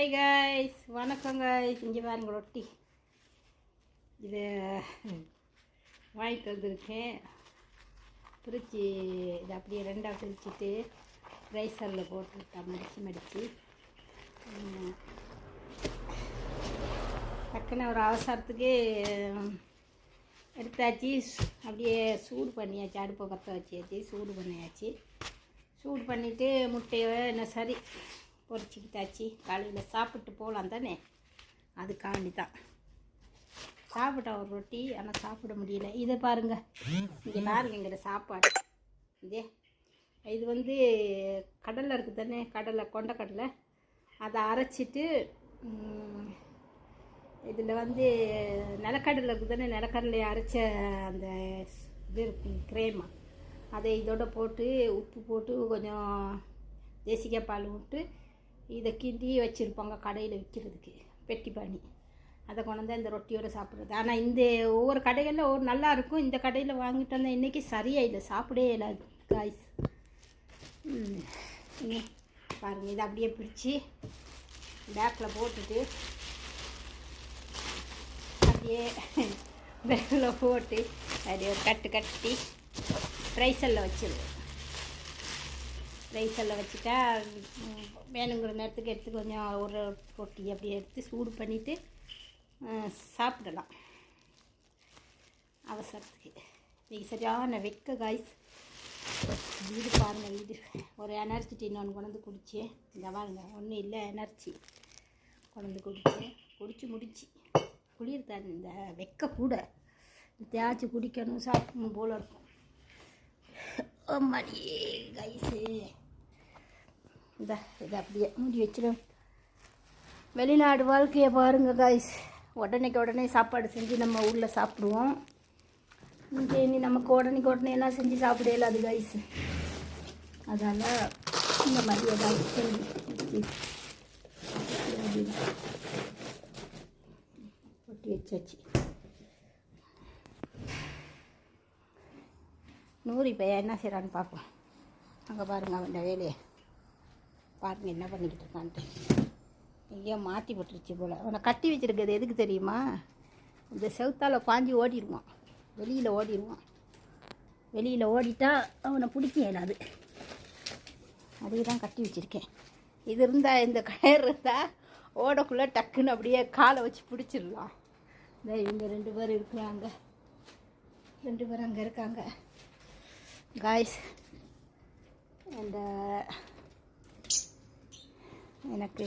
Hi guys, வணக்கம் guys. இங்கே பாருங்க ரொட்டி. இது வாங்கிட்டு வந்திருக்கேன். பிரித்து இதை அப்படியே ரெண்டாக பிரிச்சுட்டு ரைசரில் போட்டுவிட்டா மடித்து டக்குன்னு ஒரு அவசரத்துக்கு எடுத்தாச்சு. அப்படியே சூடு பண்ணியாச்சு, அடுப்பை பற்ற வச்சியாச்சு, சூடு பண்ணியாச்சு. சூடு பண்ணிவிட்டு முட்டையை என்ன சரி பொரிச்சிக்கிட்டாச்சு. காலையில் சாப்பிட்டு போகலாம் தானே, அதுக்காண்டி தான் சாப்பிட்டேன் ஒரு ரொட்டி. ஆனால் சாப்பிட முடியல. இதை பாருங்கள், இங்கே பாருங்கங்கிற சாப்பாடு. இது கடலை இருக்குது தானே, கடலை கொண்டக்கடலை, அதை அரைச்சிட்டு இதில் நிலக்கடலை இருக்குது தானே, நிலக்கடலையை அரைச்ச அந்த இது இருக்கு கிரேமா, அதை இதோட போட்டு உப்பு போட்டு கொஞ்சம் தேசிக்காய் பால் விட்டு இதை கிண்டி வச்சுருப்பாங்க கடையில் விற்கிறதுக்கு, பெட்டி பண்ணி. அதை கொண்டு வந்தால் இந்த ரொட்டியோடு சாப்பிட்றது. ஆனால் இந்த ஒவ்வொரு கடைகளில் ஒரு நல்லா இருக்கும். இந்த கடையில் வாங்கிட்டு வந்தால் இன்றைக்கி சரியாக இல்லை, சாப்பிடவே இல்லாது காய்ஸ். பாருங்கள், இதை அப்படியே பிடிச்சி பேக்கில் போட்டுட்டு அப்படியே பேக்கில் போட்டு அப்படியே ஒரு கட்டி ரைசலில் வச்சிருவேன். ரைசலில் வச்சுட்டா வேணுங்கிற நேரத்துக்கு எடுத்து கொஞ்சம் ஒரு ரொட்டி அப்படியே எடுத்து சூடு பண்ணிவிட்டு சாப்பிடலாம் அவசரத்துக்கு. இன்றைக்கி சரியான வெக்க காய்ஸ். வீடு பாருங்கள், வீடு ஒரு எனர்ஜி டீ ஒன்று கொண்டு வந்து குடித்தேன். இந்த பாருங்க, ஒன்றும் இல்லை, எனர்ஜி கொண்டு வந்து குடித்து முடிச்சு குளிர் தான். இந்த வெக்க கூட தேய்ச்சி குடிக்கணும், சாப்பிடணும் போல் இருக்கும். மடியே கைஸு, இதை அப்படியே மூடி வச்சிடும். வெளிநாடு வாழ்க்கையை பாருங்கள் காய்ஸ். உடனே சாப்பாடு செஞ்சு நம்ம ஊரில் சாப்பிடுவோம். இங்கே இனி நமக்கு உடனே எல்லாம் செஞ்சு சாப்பிட இல்லாது காய்ஸ். அதனால் இந்த மாதிரி ஏதாவது செஞ்சு ஒட்டி வச்சாச்சு. நூறு பையன் என்ன செய்கிறான்னு பார்ப்போம். அங்கே பாருங்கள், அவன் வேலையை பாருங்கள் என்ன பண்ணிக்கிட்டு இருக்கான்ட்டு. எங்கேயோ மாட்டி போட்டுருச்சு போல். அவனை கட்டி வச்சுருக்கிறது எதுக்கு தெரியுமா? இந்த செவுத்தால் பாஞ்சு ஓடிடுவான், வெளியில் ஓடிட்டா அவனை பிடிக்க இயலாது. அதுக்கு தான் கட்டி வச்சுருக்கேன். இது இருந்தால், இந்த கயிறு இருந்தால் ஓடக்குள்ளே டக்குன்னு அப்படியே காலை வச்சு பிடிச்சிடலாம். இந்த இவங்க 2 பேர் இருக்கிறாங்க, 2 பேர் அங்கே இருக்காங்க காய்ஸ். அந்த எனக்கு